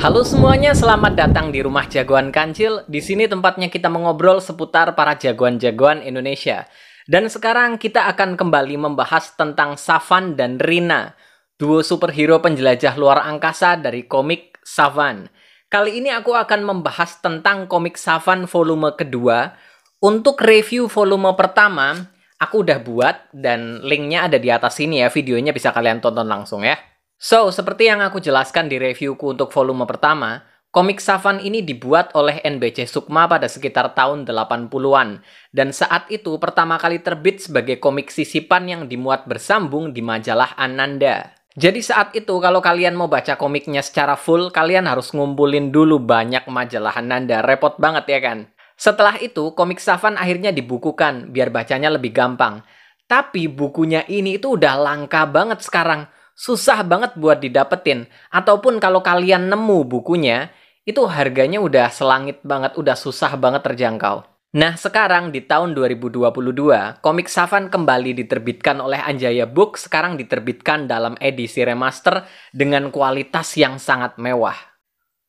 Halo semuanya, selamat datang di Rumah Jagoan Kancil. Di sini tempatnya kita mengobrol seputar para jagoan-jagoan Indonesia. Dan sekarang kita akan kembali membahas tentang Savan dan Rina, duo superhero penjelajah luar angkasa dari komik Savan. Kali ini aku akan membahas tentang komik Savan volume kedua. Untuk review volume pertama, aku udah buat dan linknya ada di atas sini ya, videonya bisa kalian tonton langsung ya. So, seperti yang aku jelaskan di reviewku untuk volume pertama, komik Savan ini dibuat oleh NBC Sukma pada sekitar tahun 80-an. Dan saat itu pertama kali terbit sebagai komik sisipan yang dimuat bersambung di majalah Ananda. Jadi saat itu kalau kalian mau baca komiknya secara full, kalian harus ngumpulin dulu banyak majalah Ananda. Repot banget ya kan? Setelah itu, komik Savan akhirnya dibukukan biar bacanya lebih gampang. Tapi bukunya ini itu udah langka banget sekarang. Susah banget buat didapetin. Ataupun kalau kalian nemu bukunya, itu harganya udah selangit banget, udah susah banget terjangkau. Nah, sekarang di tahun 2022, komik Savan kembali diterbitkan oleh Anjaya Books, sekarang diterbitkan dalam edisi remaster dengan kualitas yang sangat mewah.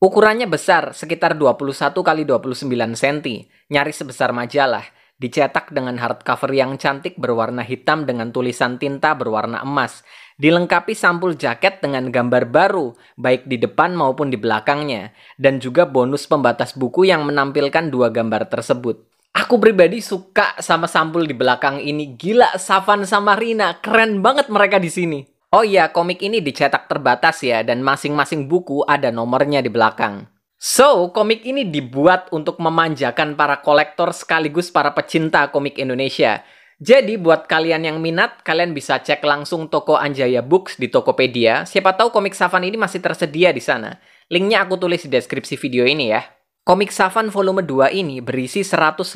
Ukurannya besar, sekitar 21 x 29 cm, nyaris sebesar majalah. Dicetak dengan hardcover yang cantik berwarna hitam dengan tulisan tinta berwarna emas. Dilengkapi sampul jaket dengan gambar baru, baik di depan maupun di belakangnya. Dan juga bonus pembatas buku yang menampilkan dua gambar tersebut. Aku pribadi suka sama sampul di belakang ini. Gila, Savan sama Rina, keren banget mereka di sini. Oh iya, komik ini dicetak terbatas ya, dan masing-masing buku ada nomornya di belakang. So, komik ini dibuat untuk memanjakan para kolektor sekaligus para pecinta komik Indonesia. Jadi, buat kalian yang minat, kalian bisa cek langsung toko Anjaya Books di Tokopedia. Siapa tahu komik Savan ini masih tersedia di sana. Linknya aku tulis di deskripsi video ini ya. Komik Savan volume 2 ini berisi 152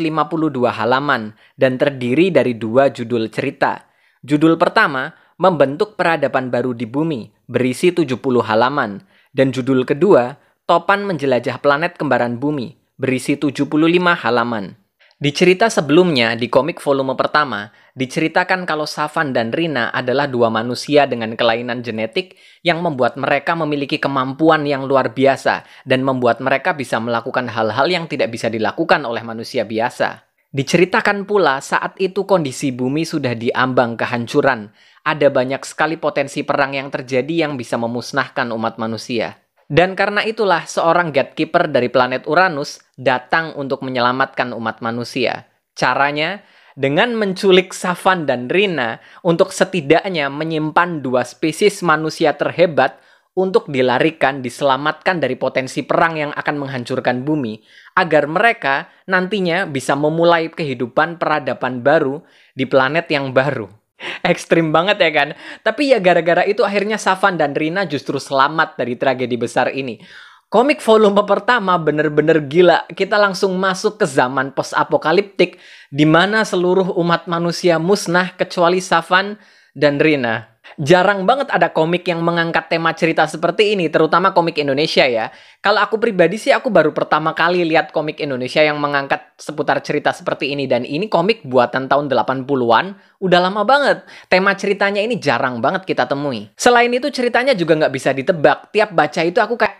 halaman dan terdiri dari dua judul cerita. Judul pertama, Membentuk Peradaban Baru di Bumi, berisi 70 halaman. Dan judul kedua, Topan Menjelajah Planet Kembaran Bumi, berisi 75 halaman. Di cerita sebelumnya, di komik volume pertama, diceritakan kalau Savan dan Rina adalah dua manusia dengan kelainan genetik yang membuat mereka memiliki kemampuan yang luar biasa dan membuat mereka bisa melakukan hal-hal yang tidak bisa dilakukan oleh manusia biasa. Diceritakan pula saat itu kondisi bumi sudah diambang kehancuran. Ada banyak sekali potensi perang yang terjadi yang bisa memusnahkan umat manusia. Dan karena itulah seorang gatekeeper dari planet Uranus datang untuk menyelamatkan umat manusia. Caranya dengan menculik Savan dan Rina untuk setidaknya menyimpan dua spesies manusia terhebat untuk dilarikan, diselamatkan dari potensi perang yang akan menghancurkan bumi, agar mereka nantinya bisa memulai kehidupan peradaban baru di planet yang baru. Ekstrim banget ya kan? Tapi ya gara-gara itu akhirnya Savan dan Rina justru selamat dari tragedi besar ini. Komik volume pertama bener-bener gila. Kita langsung masuk ke zaman post-apokaliptik di mana seluruh umat manusia musnah kecuali Savan dan Rina. Jarang banget ada komik yang mengangkat tema cerita seperti ini, terutama komik Indonesia ya. Kalau aku pribadi sih, aku baru pertama kali lihat komik Indonesia yang mengangkat seputar cerita seperti ini. Dan ini komik buatan tahun 80-an, udah lama banget. Tema ceritanya ini jarang banget kita temui. Selain itu ceritanya juga nggak bisa ditebak. Tiap baca itu aku kayak,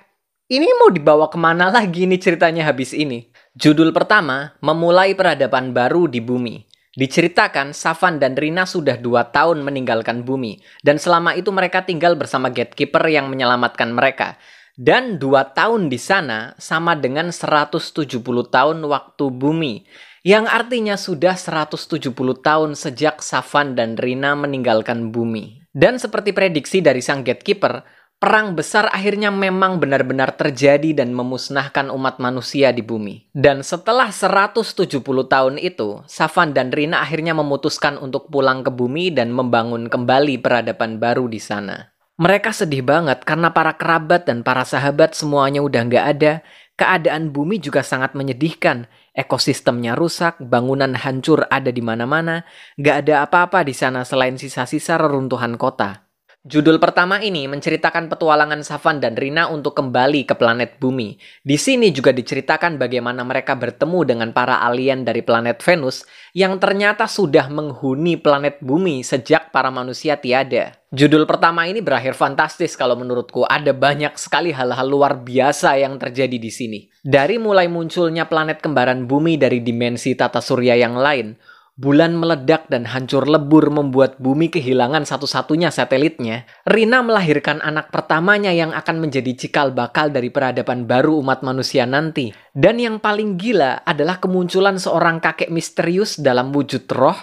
ini mau dibawa kemana lagi nih ceritanya habis ini? Judul pertama, Memulai Peradaban Baru di Bumi. Diceritakan, Savan dan Rina sudah 2 tahun meninggalkan bumi, dan selama itu mereka tinggal bersama gatekeeper yang menyelamatkan mereka. Dan 2 tahun di sana sama dengan 170 tahun waktu bumi, yang artinya sudah 170 tahun sejak Savan dan Rina meninggalkan bumi. Dan seperti prediksi dari sang gatekeeper, perang besar akhirnya memang benar-benar terjadi dan memusnahkan umat manusia di bumi. Dan setelah 170 tahun itu, Savan dan Rina akhirnya memutuskan untuk pulang ke bumi dan membangun kembali peradaban baru di sana. Mereka sedih banget karena para kerabat dan para sahabat semuanya udah nggak ada. Keadaan bumi juga sangat menyedihkan. Ekosistemnya rusak, bangunan hancur ada di mana-mana. Nggak ada apa-apa di sana selain sisa-sisa reruntuhan kota. Judul pertama ini menceritakan petualangan Safan dan Rina untuk kembali ke planet Bumi. Di sini juga diceritakan bagaimana mereka bertemu dengan para alien dari planet Venus yang ternyata sudah menghuni planet Bumi sejak para manusia tiada. Judul pertama ini berakhir fantastis kalau menurutku. Ada banyak sekali hal-hal luar biasa yang terjadi di sini. Dari mulai munculnya planet kembaran Bumi dari dimensi tata surya yang lain, bulan meledak dan hancur lebur membuat bumi kehilangan satu-satunya satelitnya. Rina melahirkan anak pertamanya yang akan menjadi cikal bakal dari peradaban baru umat manusia nanti. Dan yang paling gila adalah kemunculan seorang kakek misterius dalam wujud roh.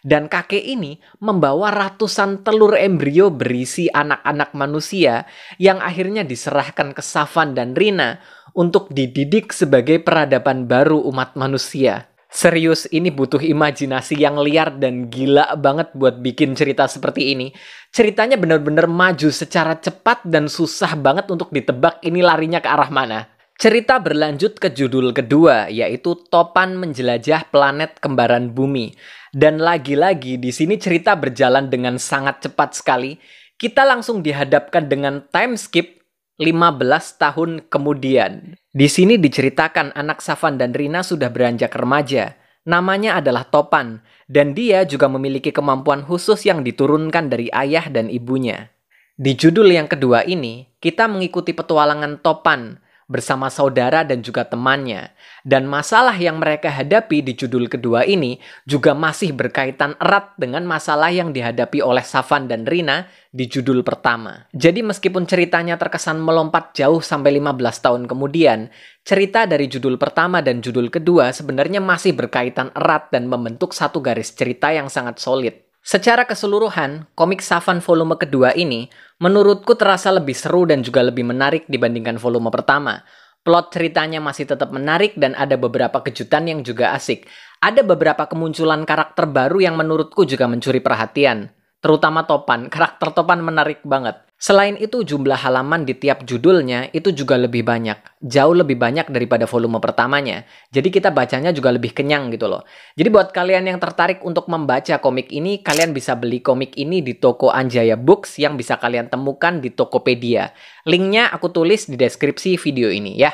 Dan kakek ini membawa ratusan telur embrio berisi anak-anak manusia yang akhirnya diserahkan ke Safan dan Rina untuk dididik sebagai peradaban baru umat manusia. Serius, ini butuh imajinasi yang liar dan gila banget buat bikin cerita seperti ini. Ceritanya benar-benar maju secara cepat dan susah banget untuk ditebak ini larinya ke arah mana. Cerita berlanjut ke judul kedua, yaitu Topan Menjelajah Planet Kembaran Bumi. Dan lagi-lagi di sini cerita berjalan dengan sangat cepat sekali. Kita langsung dihadapkan dengan time skip 15 tahun kemudian. Di sini diceritakan anak Safan dan Rina sudah beranjak remaja. Namanya adalah Topan, dan dia juga memiliki kemampuan khusus yang diturunkan dari ayah dan ibunya. Di judul yang kedua ini, kita mengikuti petualangan Topan bersama saudara dan juga temannya. Dan masalah yang mereka hadapi di judul kedua ini juga masih berkaitan erat dengan masalah yang dihadapi oleh Safan dan Rina di judul pertama. Jadi meskipun ceritanya terkesan melompat jauh sampai 15 tahun kemudian, cerita dari judul pertama dan judul kedua sebenarnya masih berkaitan erat dan membentuk satu garis cerita yang sangat solid. Secara keseluruhan, komik Safan volume kedua ini menurutku terasa lebih seru dan juga lebih menarik dibandingkan volume pertama. Plot ceritanya masih tetap menarik dan ada beberapa kejutan yang juga asik. Ada beberapa kemunculan karakter baru yang menurutku juga mencuri perhatian. Terutama Topan, karakter Topan menarik banget. Selain itu, jumlah halaman di tiap judulnya itu juga lebih banyak. Jauh lebih banyak daripada volume pertamanya. Jadi kita bacanya juga lebih kenyang gitu loh. Jadi buat kalian yang tertarik untuk membaca komik ini, kalian bisa beli komik ini di toko Anjaya Books yang bisa kalian temukan di Tokopedia. Linknya aku tulis di deskripsi video ini ya.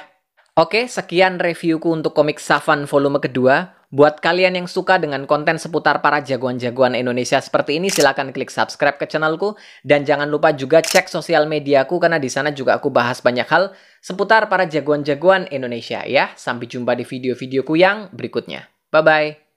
Oke, sekian reviewku untuk komik Safan volume kedua. Buat kalian yang suka dengan konten seputar para jagoan-jagoan Indonesia seperti ini, silahkan klik subscribe ke channelku. Dan jangan lupa juga cek sosial mediaku, karena di sana juga aku bahas banyak hal seputar para jagoan-jagoan Indonesia ya. Sampai jumpa di video-videoku yang berikutnya. Bye-bye.